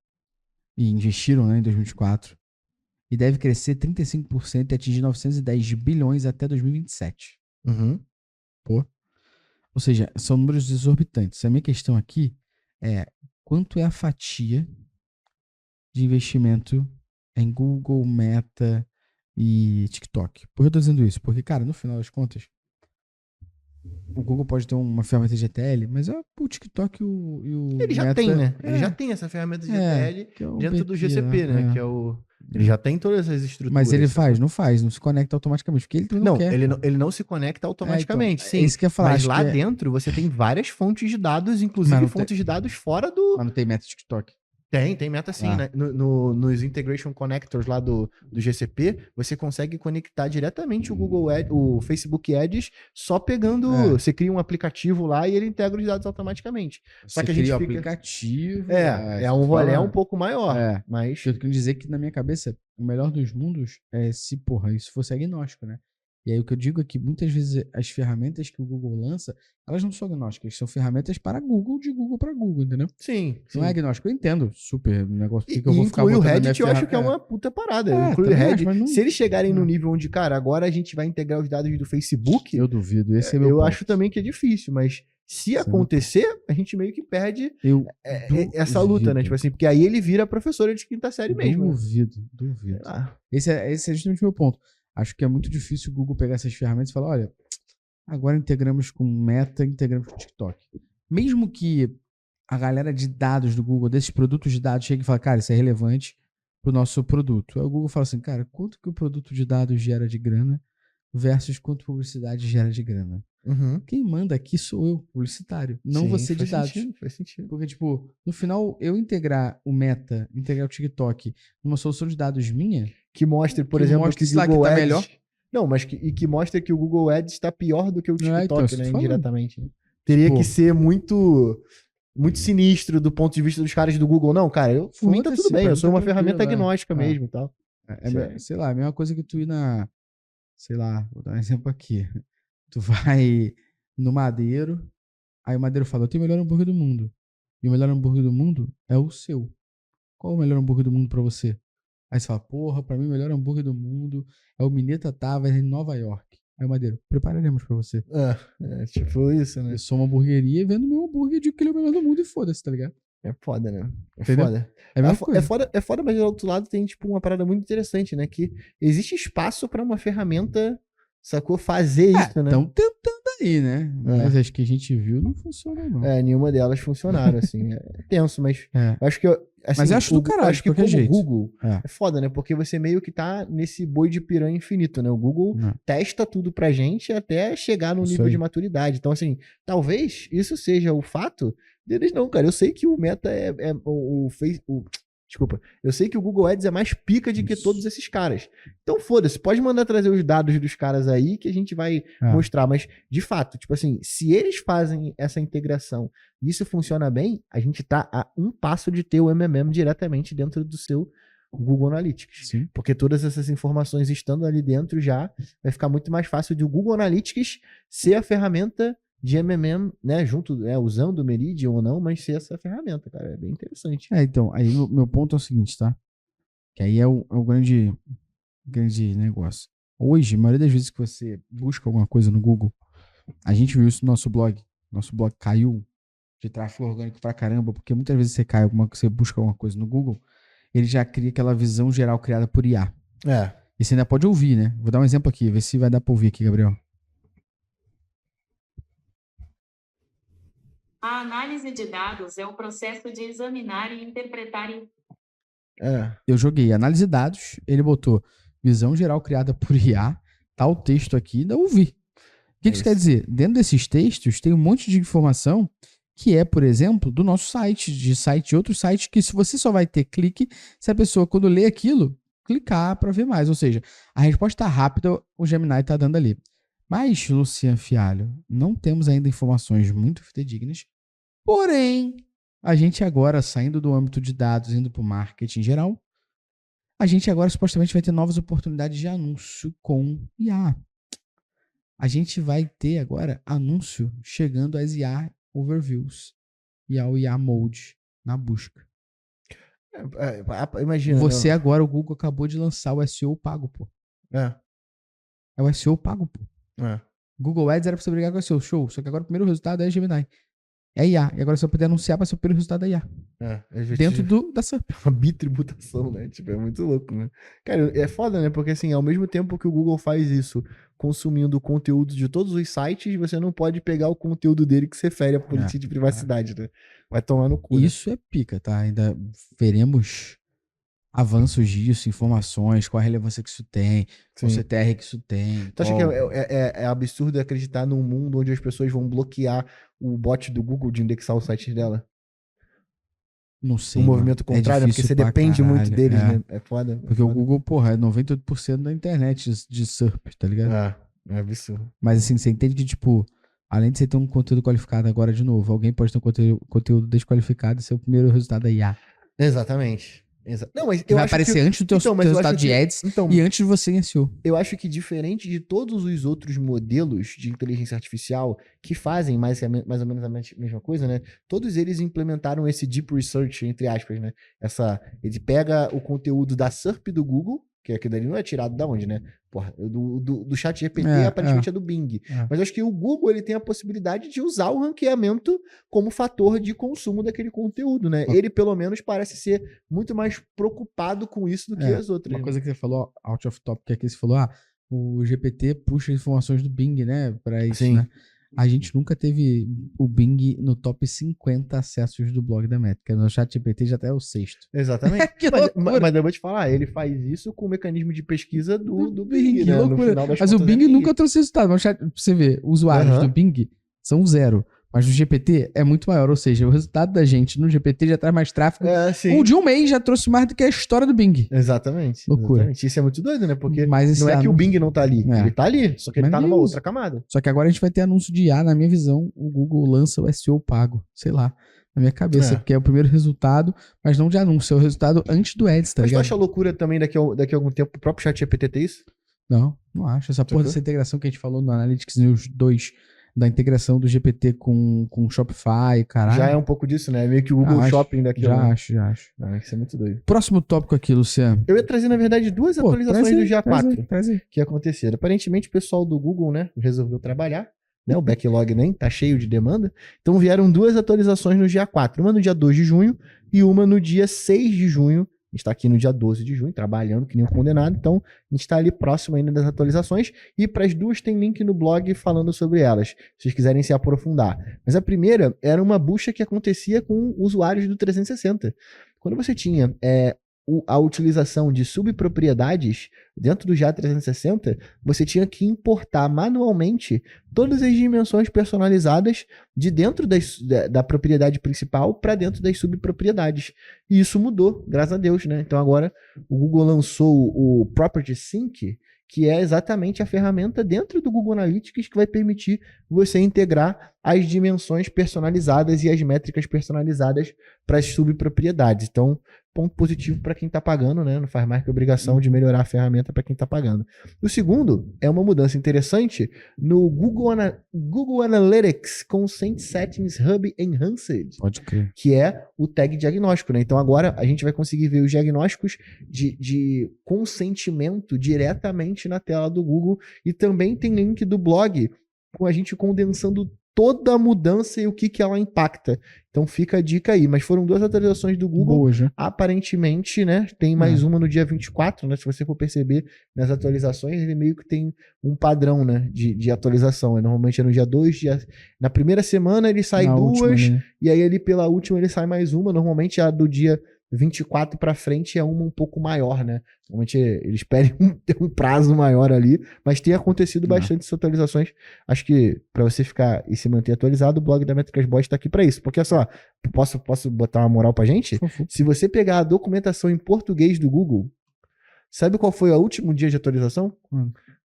E investiram, né, em 2024. E deve crescer 35% e atingir 910 bilhões até 2027. Pô. Ou seja, são números exorbitantes. A minha questão aqui é quanto é a fatia de investimento em Google, Meta e TikTok. Por que eu tô dizendo isso? Porque, cara, no final das contas, o Google pode ter uma ferramenta de ETL, mas o TikTok e o Ele já Meta, tem, né? Ele já tem essa ferramenta de ETL dentro do GCP, né? Que é o... Ele já tem todas essas estruturas. Mas ele não se conecta automaticamente, porque ele também não quer. Ele não se conecta automaticamente, então, sim. É isso que eu ia falar, mas lá dentro você tem várias fontes de dados, inclusive fontes de dados fora do... Mas não tem Meta TikTok. Tem meta sim, né? Nos Integration Connectors lá do GCP, você consegue conectar diretamente o Google Ads, o Facebook Ads, só pegando... Você cria um aplicativo lá e ele integra os dados automaticamente. Só que a gente cria fica... aplicativo... É um rolê um pouco maior. Mas... Eu tô querendo dizer que, na minha cabeça, o melhor dos mundos é se, isso fosse agnóstico, né? E aí o que eu digo é que muitas vezes as ferramentas que o Google lança, elas não são agnósticas, são ferramentas para Google, de Google para Google, entendeu? Sim. Não é agnóstico, eu entendo super negócio. Que eu vou ficar o Reddit, eu acho que é uma puta parada. Inclui o Reddit. Se eles chegarem no nível onde, cara, agora a gente vai integrar os dados do Facebook... Eu duvido, esse é meu ponto. Eu acho também que é difícil, mas se acontecer, a gente meio que perde essa luta, né? Tipo assim, porque aí ele vira professora de quinta série mesmo. Duvido. Esse é justamente o meu ponto. Acho que é muito difícil o Google pegar essas ferramentas e falar, olha, agora integramos com Meta, integramos com TikTok. Mesmo que a galera de dados do Google, desses produtos de dados, chegue e fale, cara, isso é relevante pro nosso produto. Aí o Google fala assim, cara, quanto que o produto de dados gera de grana versus quanto publicidade gera de grana? Quem manda aqui sou eu, publicitário, não você de dados. Faz sentido. Porque, tipo, no final, eu integrar o Meta, integrar o TikTok numa solução de dados minha... Que mostre, por exemplo, que o Google tá Ads... melhor. Não, mas que mostre que o Google Ads está pior do que o TikTok, então, né? Indiretamente. Né? Teria que ser muito sinistro do ponto de vista dos caras do Google. Não, cara, por mim tá tudo bem. Eu sou uma ferramenta agnóstica mesmo e tal. Sei lá, a mesma coisa que tu ir na... Sei lá, vou dar um exemplo aqui. Tu vai no Madeiro, aí o Madeiro fala, eu tenho o melhor hambúrguer do mundo. E o melhor hambúrguer do mundo é o seu. Qual é o melhor hambúrguer do mundo pra você? Aí você fala, porra, pra mim o melhor hambúrguer do mundo é o Mineta Tava em Nova York. Aí o Madeiro, prepararemos pra você. Tipo isso, né? Eu sou uma hamburgueria e vendo meu hambúrguer de que ele é o melhor do mundo e foda-se, tá ligado? É foda, né? É foda, mas do outro lado tem, tipo, uma parada muito interessante, né? Que existe espaço pra uma ferramenta sacou? Fazer isso, né? Estão tentando aí, né? Mas as que a gente viu não funcionam, não. Nenhuma delas funcionaram, assim. É tenso, mas acho que... Assim, mas eu acho do caralho, acho que como o Google é foda, né? Porque você meio que tá nesse boi de piranha infinito, né? O Google testa tudo pra gente até chegar no nível de maturidade. Então, assim, talvez isso seja o fato deles não, cara. Eu sei que o Meta Desculpa. Eu sei que o Google Ads é mais pica de que todos esses caras. Então, foda-se. Pode mandar trazer os dados dos caras aí que a gente vai mostrar. Mas, de fato, tipo assim, se eles fazem essa integração e isso funciona bem, a gente tá a um passo de ter o MMM diretamente dentro do seu Google Analytics. Sim. Porque todas essas informações estando ali dentro já vai ficar muito mais fácil de o Google Analytics ser a ferramenta de MMM, né, junto, usando o Meridian ou não, mas ser essa ferramenta, cara, é bem interessante. Então, aí meu ponto é o seguinte, tá? Que aí é o grande negócio. Hoje, a maioria das vezes que você busca alguma coisa no Google, a gente viu isso no nosso blog caiu de tráfego orgânico pra caramba, porque muitas vezes você busca alguma coisa no Google, ele já cria aquela visão geral criada por IA. E você ainda pode ouvir, né? Vou dar um exemplo aqui, ver se vai dar pra ouvir aqui, Gabriel. A análise de dados é o processo de examinar e interpretar. Eu joguei análise de dados, ele botou visão geral criada por IA, tá o texto aqui, ainda ouvi. O que isso quer dizer? Dentro desses textos tem um monte de informação que é, por exemplo, do nosso site, de outros sites, que se você só vai ter clique se a pessoa, quando lê aquilo, clicar para ver mais. Ou seja, a resposta rápida o Gemini tá dando ali. Mas, Luciano Fialho, não temos ainda informações muito fidedignas. Porém, a gente agora, saindo do âmbito de dados, indo para o marketing geral, a gente agora supostamente vai ter novas oportunidades de anúncio com IA. A gente vai ter agora anúncio chegando às IA Overviews e ao IA Mode na busca. Imagina. Você agora, o Google acabou de lançar o SEO pago, pô. É o SEO pago, pô. Google Ads era pra você brigar com o SEO, show. Só que agora o primeiro resultado é Gemini. É IA. E agora você vai poder anunciar para ser o primeiro resultado da IA. Dentro da SERP. Uma bitributação, né? Tipo, é muito louco, né? Cara, é foda, né? Porque assim, ao mesmo tempo que o Google faz isso, consumindo o conteúdo de todos os sites, você não pode pegar o conteúdo dele que você fere a política de privacidade, né? Vai tomar no cu. Isso, né? É pica, tá? Ainda veremos avanços disso, informações, qual a relevância que isso tem, qual o CTR que isso tem. Tu acha que é absurdo acreditar num mundo onde as pessoas vão bloquear o bot do Google de indexar o site dela? Não sei. O movimento contrário, porque você depende muito deles, né? É foda. Porque o Google, porra, é 98% da internet de SERP, tá ligado? É absurdo. Mas assim, você entende que, tipo, além de você ter um conteúdo qualificado agora de novo, alguém pode ter um conteúdo desqualificado e ser o primeiro resultado da IA. Exatamente. Não, mas vai aparecer antes do teu resultado de ads e antes de você em SEO. Eu acho que diferente de todos os outros modelos de inteligência artificial que fazem mais ou menos a mesma coisa, né? Todos eles implementaram esse deep research, entre aspas, né? Ele pega o conteúdo da SERP do Google, que aquilo ali não é tirado da onde, né? Porra, do chat GPT aparentemente é do Bing. Mas eu acho que o Google ele tem a possibilidade de usar o ranqueamento como fator de consumo daquele conteúdo, né? Ele, pelo menos, parece ser muito mais preocupado com isso do que as outras. Uma coisa que você falou, out of topic, que você falou, o GPT puxa informações do Bing, né? Pra isso, né? A gente nunca teve o Bing no top 50 acessos do blog da Métrica. No ChatGPT já até é o 6º. Exatamente. mas eu vou te falar, ele faz isso com o mecanismo de pesquisa do Bing, né? No final das mas o Bing nunca trouxe resultado. Mas pra você ver, usuários do Bing são 0. Mas no GPT é muito maior, ou seja, o resultado da gente no GPT já traz mais tráfego. O de um mês já trouxe mais do que a história do Bing. Exatamente. Loucura. Exatamente. Isso é muito doido, né? Porque não é que o Bing não tá ali. Ele tá ali, só que ele tá numa outra camada. Só que agora a gente vai ter anúncio de IA, na minha visão, o Google lança o SEO pago. Sei lá, na minha cabeça, porque é o primeiro resultado, mas não de anúncio, é o resultado antes do Ads, tá ligado? Mas tu acha loucura também daqui a algum tempo o próprio ChatGPT ter isso? Não acho. Essa porra dessa integração que a gente falou no Analytics News 2, da integração do GPT com Shopify, caralho. Já é um pouco disso, né? É meio que o Google Shopping daqui. Já acho. Isso é muito doido. Próximo tópico aqui, Luciano. Eu ia trazer, na verdade, duas atualizações do GA4 que aconteceram. Aparentemente, o pessoal do Google, né, resolveu trabalhar, né? O backlog nem tá cheio de demanda. Então vieram duas atualizações no GA4. Uma no dia 2 de junho e uma no dia 6 de junho A gente está aqui no dia 12 de junho, trabalhando que nem um condenado, então a gente está ali próximo ainda das atualizações, e para as duas tem link no blog falando sobre elas, se vocês quiserem se aprofundar. Mas a primeira era uma bucha que acontecia com usuários do 360. Quando você tinha a utilização de subpropriedades dentro do JA 360, você tinha que importar manualmente todas as dimensões personalizadas de dentro da propriedade principal para dentro das subpropriedades. E isso mudou, graças a Deus, né? Então agora o Google lançou o Property Sync, que é exatamente a ferramenta dentro do Google Analytics que vai permitir você integrar as dimensões personalizadas e as métricas personalizadas para as subpropriedades. Então, ponto positivo para quem está pagando, né? Não faz mais que obrigação de melhorar a ferramenta para quem está pagando. O segundo é uma mudança interessante no Google Analytics Consent Settings Hub Enhanced. Pode crer. Que é o tag diagnóstico, né? Então agora a gente vai conseguir ver os diagnósticos de consentimento diretamente na tela do Google, e também tem link do blog com a gente condensando toda a mudança e o que ela impacta. Então fica a dica aí. Mas foram 2 atualizações do Google. Boa, né? Aparentemente, né? Tem mais uma no dia 24, né? Se você for perceber nas atualizações, ele meio que tem um padrão, né? De atualização. Normalmente é no dia 2, na primeira semana ele sai 2, última, né? E aí ele pela última ele sai mais uma. Normalmente a do dia 24 para frente é uma um pouco maior, né? Normalmente eles pedem um prazo maior ali, mas tem acontecido bastante essas atualizações. Acho que para você ficar e se manter atualizado, o blog da Métricas Boss está aqui para isso. Porque só, posso botar uma moral pra gente? Se você pegar a documentação em português do Google, sabe qual foi o último dia de atualização?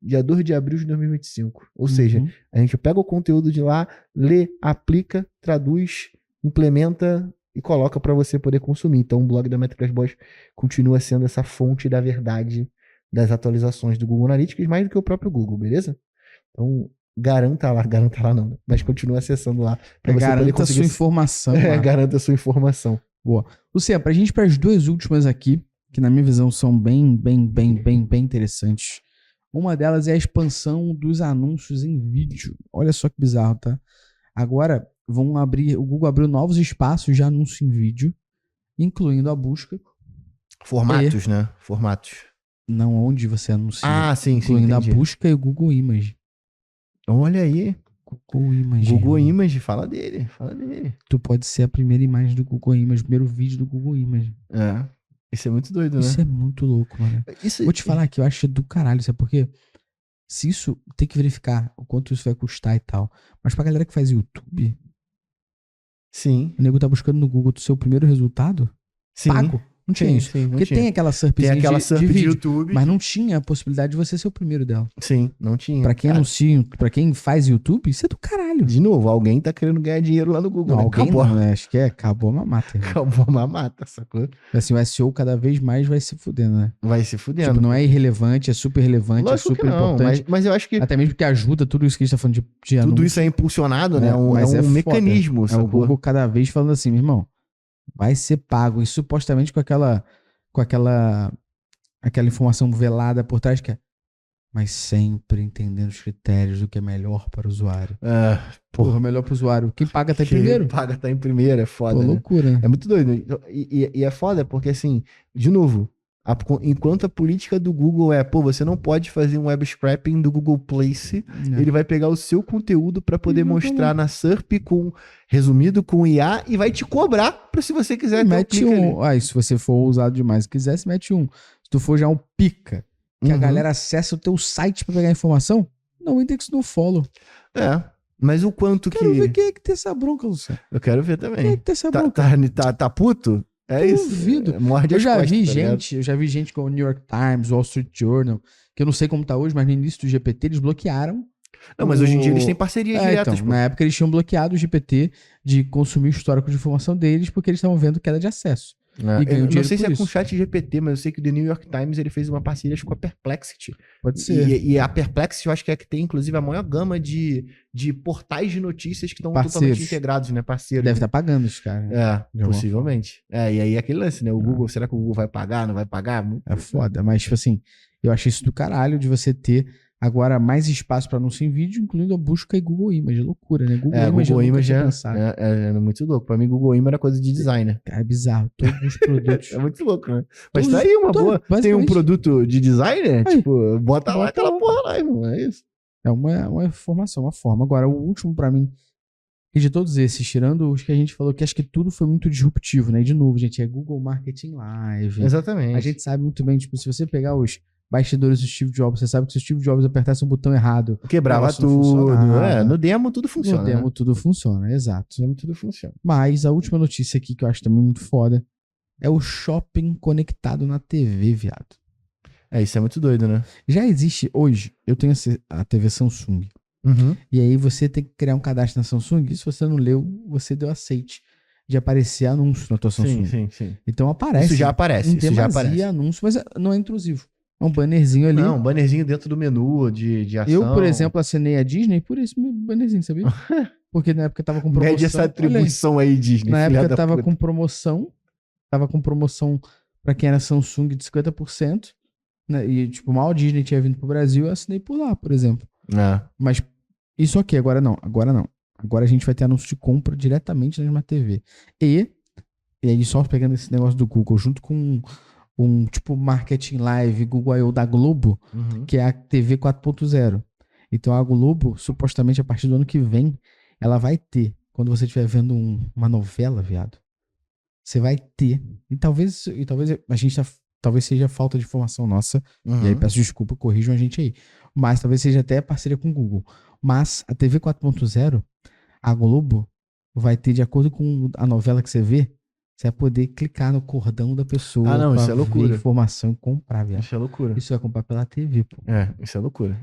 Dia 2 de abril de 2025. Ou seja, a gente pega o conteúdo de lá, lê, aplica, traduz, implementa e coloca para você poder consumir. Então o blog da Métricas Boss continua sendo essa fonte da verdade das atualizações do Google Analytics, mais do que o próprio Google, beleza? Então garanta lá não, mas continua acessando lá para você poder conseguir sua informação. Garanta a sua informação. Boa. Luciano, pra gente ir para as 2 últimas aqui, que na minha visão são bem interessantes. Uma delas é a expansão dos anúncios em vídeo. Olha só que bizarro, tá? Agora o Google abriu novos espaços de anúncio em vídeo, incluindo a busca. Formatos, né? Formatos. Não onde você anuncia. Ah, sim, incluindo a busca e o Google Image. Olha aí. Google Image. Google Image, fala dele. Tu pode ser a primeira imagem do Google Image, o primeiro vídeo do Google Image. Isso é muito doido, né? Isso é muito louco, mano. Vou te falar que eu acho do caralho, sabe por quê? Se isso, tem que verificar o quanto isso vai custar e tal. Mas pra galera que faz YouTube... Sim. O nego tá buscando no Google o seu primeiro resultado? Sim. Pago. Não tinha isso. Porque tem aquela SERPzinha de vídeo, YouTube, mas não tinha a possibilidade de você ser o primeiro dela. Sim, não tinha. Pra quem anuncia, pra quem faz YouTube, isso é do caralho. De novo, alguém tá querendo ganhar dinheiro lá no Google. Não, alguém não, né? Acho que acabou a mamata. Acabou a mamata, sacou? Assim, o SEO cada vez mais vai se fudendo, né? Vai se fudendo. Tipo, não é irrelevante, é super relevante, lógico é super não, importante. Mas eu acho que... Até mesmo porque ajuda tudo isso que a gente tá falando de anúncio. Tudo isso é impulsionado, né? É um mecanismo, sacou? É o Google cada vez falando assim, meu irmão, vai ser pago. E supostamente com aquela informação velada por trás que é, mas sempre entendendo os critérios do que é melhor para o usuário. Porra, melhor para o usuário. Quem paga tá em primeiro? Quem paga tá em primeiro, é foda. Pô, loucura. Né? É muito doido. E é foda porque, assim, de novo, enquanto a política do Google você não pode fazer um web scraping do Google Place, ele vai pegar o seu conteúdo para poder mostrar na SERP resumido com IA e vai te cobrar para se você quiser. Mete um. Se você for ousado demais e quiser, se mete um. Se tu for já um pica, que a galera acessa o teu site para pegar a informação, não index no follow. Mas o quanto Quero ver quem é que tem essa bronca, Luciano. Eu quero ver também. Quem é que tem essa bronca? Tá puto? Isso. Duvido. Morde as costas, eu já vi gente com o New York Times, Wall Street Journal, que eu não sei como tá hoje, mas no início do GPT eles bloquearam. Não, mas hoje em dia eles têm parcerias diretas. Então, na época eles tinham bloqueado o GPT de consumir o histórico de informação deles porque eles estavam vendo queda de acesso. Eu não sei se é com o chat GPT, mas eu sei que o The New York Times ele fez uma parceria com a Perplexity. Pode ser. E a Perplexity eu acho que é que tem inclusive a maior gama de portais de notícias que estão totalmente integrados, né? Parceiros. Deve estar pagando os caras. Possivelmente. E aí aquele lance, né? O Google, será que o Google vai pagar? Não vai pagar? É foda, mas tipo assim, eu achei isso do caralho de você ter agora mais espaço para anúncio em vídeo, incluindo a busca e Google Image. Loucura, né? Google Image é muito louco. Pra mim, Google Image era coisa de designer. É bizarro. Todos os produtos. É muito louco, né? Mas tá aí uma boa. Tem um produto de designer, aí, tipo, bota lá aquela porra lá, irmão. É isso. É uma informação, uma forma. Agora, o último pra mim, e de todos esses, tirando os que a gente falou, que acho que tudo foi muito disruptivo, né? E de novo, gente, é Google Marketing Live. Exatamente. A gente sabe muito bem, tipo, se você pegar os bastidores do Steve Jobs, você sabe que se o Steve Jobs apertasse um botão errado, quebrava tudo. No demo tudo funciona. No demo tudo funciona, exato. No demo tudo funciona. Mas a última notícia aqui, que eu acho também muito foda, é o shopping conectado na TV, viado. Isso é muito doido, né? Já existe hoje, eu tenho a TV Samsung. Uhum. E aí você tem que criar um cadastro na Samsung, e se você não leu, você deu aceite de aparecer anúncio na tua Samsung. Sim. Então aparece. Isso já aparece. Isso já aparece. Anúncio, mas não é intrusivo. É um bannerzinho ali. Não, um bannerzinho dentro do menu de ação. Eu, por exemplo, assinei a Disney por esse bannerzinho, sabia? Porque na época tava com promoção. Mede essa atribuição aí, Disney. Na época tava com promoção. Tava com promoção pra quem era Samsung de 50%. Né? E, tipo, mal a Disney tinha vindo pro Brasil, eu assinei por lá, por exemplo. Mas isso aqui, agora não. Agora a gente vai ter anúncio de compra diretamente na Smart TV. E aí só pegando esse negócio do Google, junto com um tipo Marketing Live Google I.O. da Globo, que é a TV 4.0. Então a Globo, supostamente a partir do ano que vem, ela vai ter, quando você estiver vendo uma novela, viado, você vai ter, e talvez a gente talvez seja falta de informação nossa, e aí peço desculpa, corrijam a gente aí, mas talvez seja até parceria com o Google. Mas a TV 4.0, a Globo vai ter, de acordo com a novela que você vê, você vai poder clicar no cordão da pessoa. Isso é loucura. Ver informação e comprar, viado. Isso é loucura. Isso vai comprar pela TV, pô. Isso é loucura.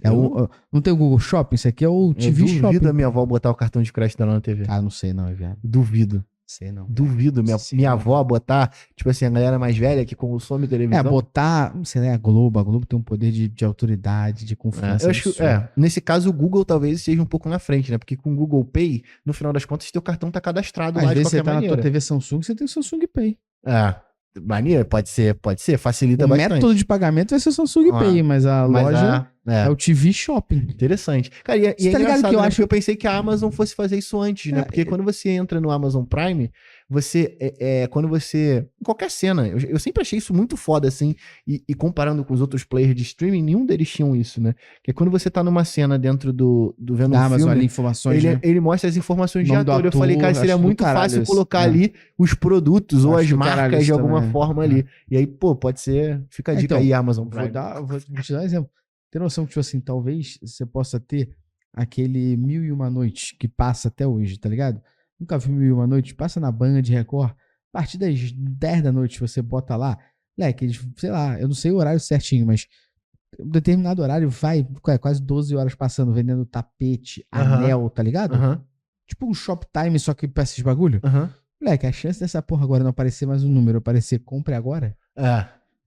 Não tem o Google Shopping? Isso aqui é o TV Shopping. Duvido a minha avó botar o cartão de crédito dela na TV. Não sei não, viado. Duvido. Sei não. Duvido minha avó botar, tipo assim, a galera mais velha que consome televisão. Botar, não sei, né, a Globo tem um poder de autoridade, de confiança. Eu acho que, nesse caso o Google talvez seja um pouco na frente, né? Porque com o Google Pay, no final das contas, teu cartão tá cadastrado lá de qualquer maneira. Às vezes você tá na tua TV Samsung, você tem o Samsung Pay. Maneiro, pode ser, facilita bastante. O método de pagamento vai ser o Samsung Pay, mas a loja é o TV Shopping. Interessante. Cara, e é engraçado, que eu pensei que a Amazon fosse fazer isso antes, né? Porque quando você entra no Amazon Prime, quando você... Em qualquer cena, eu sempre achei isso muito foda, assim, e comparando com os outros players de streaming, nenhum deles tinham isso, né? Que é quando você tá numa cena dentro do vendo um Amazon, filme, ali, informações, ele mostra as informações de ator. Eu falei, cara, seria muito fácil colocar ali os produtos ou as marcas de alguma forma ali. E aí, pô, pode ser... Fica a dica aí, Amazon Prime. Vou te dar um exemplo. Tem noção que, tipo assim, talvez você possa ter aquele 1001 Noites que passa até hoje, tá ligado? Nunca vi 1001 Noites, passa na Band de Record, a partir das 10 da noite você bota lá, sei lá, eu não sei o horário certinho, mas um determinado horário vai quase 12 horas passando, vendendo tapete, anel, tá ligado? Tipo um Shoptime, só que pra esses bagulho. Moleque, a chance dessa porra agora não aparecer mais um número, aparecer compre agora...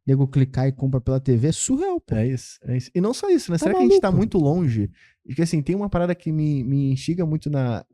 Nego clicar e compra pela TV é surreal, pô. É isso. E não só isso, né? Será que a gente tá muito longe? Porque assim, tem uma parada que me instiga muito na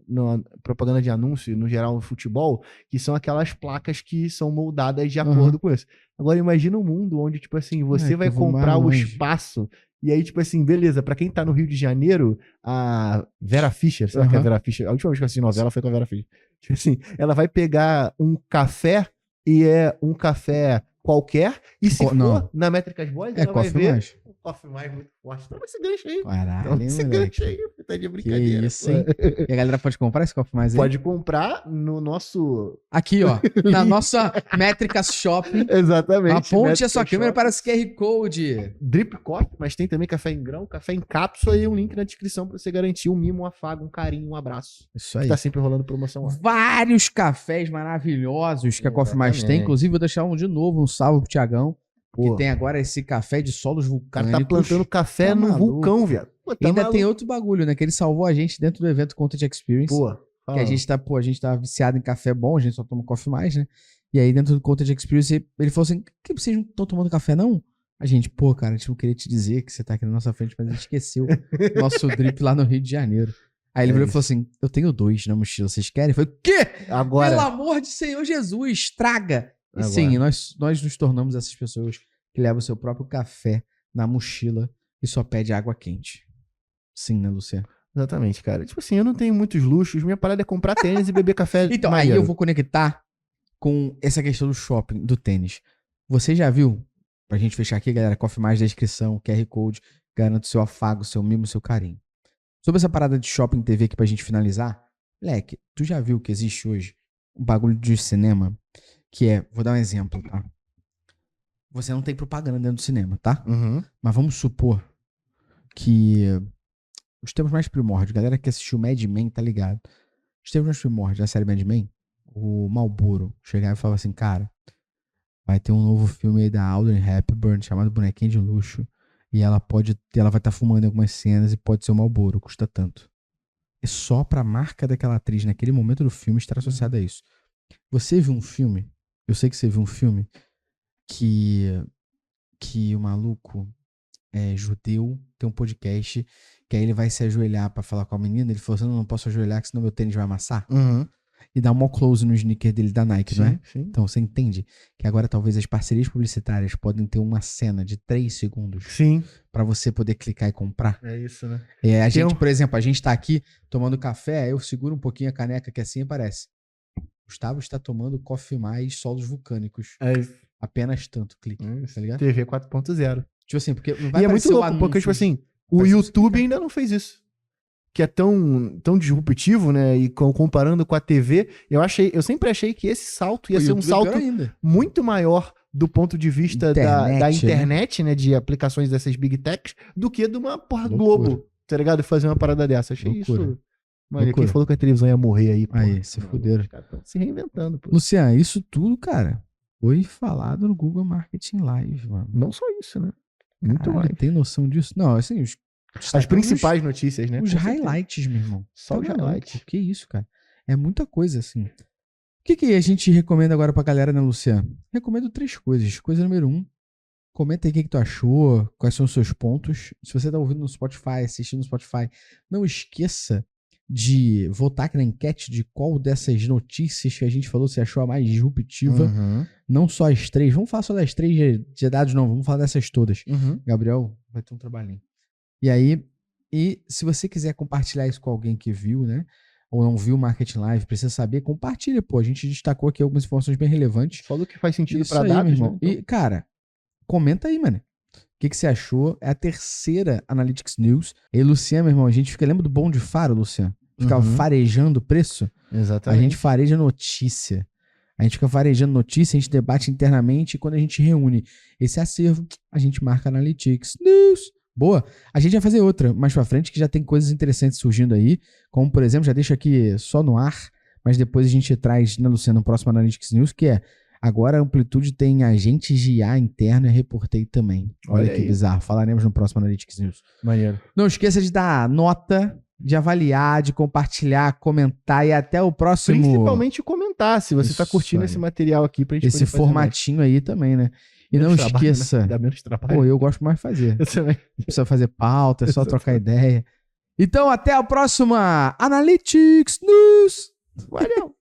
propaganda de anúncio, no geral no futebol, que são aquelas placas que são moldadas de acordo com isso. Agora imagina um mundo onde, tipo assim, você vai comprar o espaço e aí, tipo assim, beleza, pra quem tá no Rio de Janeiro, a Vera Fischer, será que é a Vera Fischer? A última vez que eu assisti novela foi com a Vera Fischer. Tipo assim, ela vai pegar um café e é um café qualquer, e se for na Métricas Boys, ela vai ver um Coffee Mais muito forte. Toma esse gancho aí. Caralho, toma esse gancho aí, tá de brincadeira. Que isso, hein? E a galera pode comprar esse Coffee Mais aí? Pode comprar no nosso... Aqui, ó, na nossa Métricas Shopping. Exatamente. Aponte a sua câmera para esse QR Code. Drip Coffee, mas tem também café em grão, café em cápsula e um link na descrição para você garantir um mimo, um afago, um carinho, um abraço. Isso aí. Que tá sempre rolando promoção lá. Vários cafés maravilhosos que a Coffee Mais tem. Inclusive, vou deixar um de novo, um salve pro Thiagão. Que tem agora esse café de solos vulcânicos. O cara tá plantando café no vulcão, viado. E ainda tem outro bagulho, né? Que ele salvou a gente dentro do evento Content Experience. Que a gente tá viciado em café bom, a gente só toma Coffee Mais, né? E aí dentro do Content Experience ele falou assim, que vocês não estão tomando café não? A gente, a gente não queria te dizer que você tá aqui na nossa frente, mas a gente esqueceu nosso drip lá no Rio de Janeiro. Aí ele virou e falou assim, eu tenho 2 na mochila, vocês querem? Eu falei, o quê? Agora... Pelo amor de Senhor Jesus, traga! E sim, nós nos tornamos essas pessoas que levam o seu próprio café na mochila e só pede água quente. Sim, né, Luciano? Exatamente, cara. Tipo assim, eu não tenho muitos luxos. Minha parada é comprar tênis e beber café. Então, aí eu vou conectar com essa questão do shopping, do tênis. Você já viu? Pra gente fechar aqui, galera, Coffee Mais, descrição, QR Code, garante seu afago, seu mimo, seu carinho. Sobre essa parada de shopping TV aqui pra gente finalizar, moleque, tu já viu que existe hoje um bagulho de cinema que é, vou dar um exemplo, tá? Você não tem propaganda dentro do cinema, tá? Uhum. Mas vamos supor que os tempos mais primórdios, galera que assistiu Mad Men, tá ligado? Os tempos mais primórdios da série Mad Men, o Marlboro chegava e falava assim, cara, vai ter um novo filme aí da Audrey Hepburn chamado Bonequinho de Luxo e ela vai estar fumando em algumas cenas e pode ser o Marlboro, custa tanto. É só pra marca daquela atriz naquele momento do filme estar associada a isso. Você viu um filme, eu sei que você viu um filme que o maluco é judeu, tem um podcast, que aí ele vai se ajoelhar pra falar com a menina, ele falou assim, não posso ajoelhar, que senão meu tênis vai amassar. Uhum. E dá um close no sneaker dele da Nike, Sim, não é? sim. Então você entende que agora talvez as parcerias publicitárias podem ter uma cena de 3 segundos Sim. pra você poder clicar e comprar. É isso, né? A gente, por exemplo, a gente tá aqui tomando café, eu seguro um pouquinho a caneca que assim aparece. Gustavo está tomando Coffee Mais solos vulcânicos. Apenas tanto clique, tá ligado? TV 4.0. Tipo assim, porque não vai e é muito louco, porque, tipo assim, o YouTube ainda não fez isso. Que é tão disruptivo, né? E comparando com a TV, eu sempre achei que esse salto ia ser um salto muito maior do ponto de vista da internet, né? De aplicações dessas big techs, do que de uma porra Globo, tá ligado? Fazer uma parada dessa. Achei isso. Mano, quem falou que a televisão ia morrer aí, pô? Aí, se fuderam. Os caras estão se reinventando, pô. Luciano, isso tudo, cara, foi falado no Google Marketing Live, mano. Não só isso, né? Muito mais. Tem noção disso? Não, assim, as principais notícias, né? Os highlights, meu irmão. Só os highlights. Que isso, cara? É muita coisa, assim. O que a gente recomenda agora pra galera, né, Luciano? Recomendo 3 coisas. Coisa número 1, comenta aí o que tu achou, quais são os seus pontos. Se você tá ouvindo no Spotify, assistindo no Spotify, não esqueça de votar aqui na enquete de qual dessas notícias que a gente falou você achou a mais disruptiva. Uhum. Não só as 3. Vamos falar só das 3 de dados, não. Vamos falar dessas todas. Uhum. Gabriel vai ter um trabalhinho. E aí, se você quiser compartilhar isso com alguém que viu, né? Ou não viu o Marketing Live, precisa saber, compartilha, pô. A gente destacou aqui algumas informações bem relevantes. Falou que faz sentido isso pra aí, dados, meu irmão. né? Então... E, cara, comenta aí, mano. O que você achou? É a 3ª Analytics News. E, Luciano, meu irmão, a gente lembra do Bom de Faro, Luciano? Ficava farejando o preço. Exatamente. A gente fareja notícia. A gente fica farejando notícia, a gente debate internamente e quando a gente reúne esse acervo, a gente marca Analytics News. Boa. A gente vai fazer outra mais pra frente, que já tem coisas interessantes surgindo aí. Como, por exemplo, já deixo aqui só no ar, mas depois a gente traz, né, Luciano, no próximo Analytics News, que é agora a Amplitude tem agentes de IA interno e reportei também. Olha que bizarro. Falaremos no próximo Analytics News. Maneiro. Não esqueça de dar nota, de avaliar, de compartilhar, comentar e até o próximo... Principalmente comentar, se você tá curtindo esse material aqui pra gente esse formatinho aí também, né? E não esqueça... Dá menos trabalho. Pô, eu gosto mais de fazer. Eu também. Não precisa fazer pauta, é só trocar ideia. Então, até a próxima Analytics News! Valeu!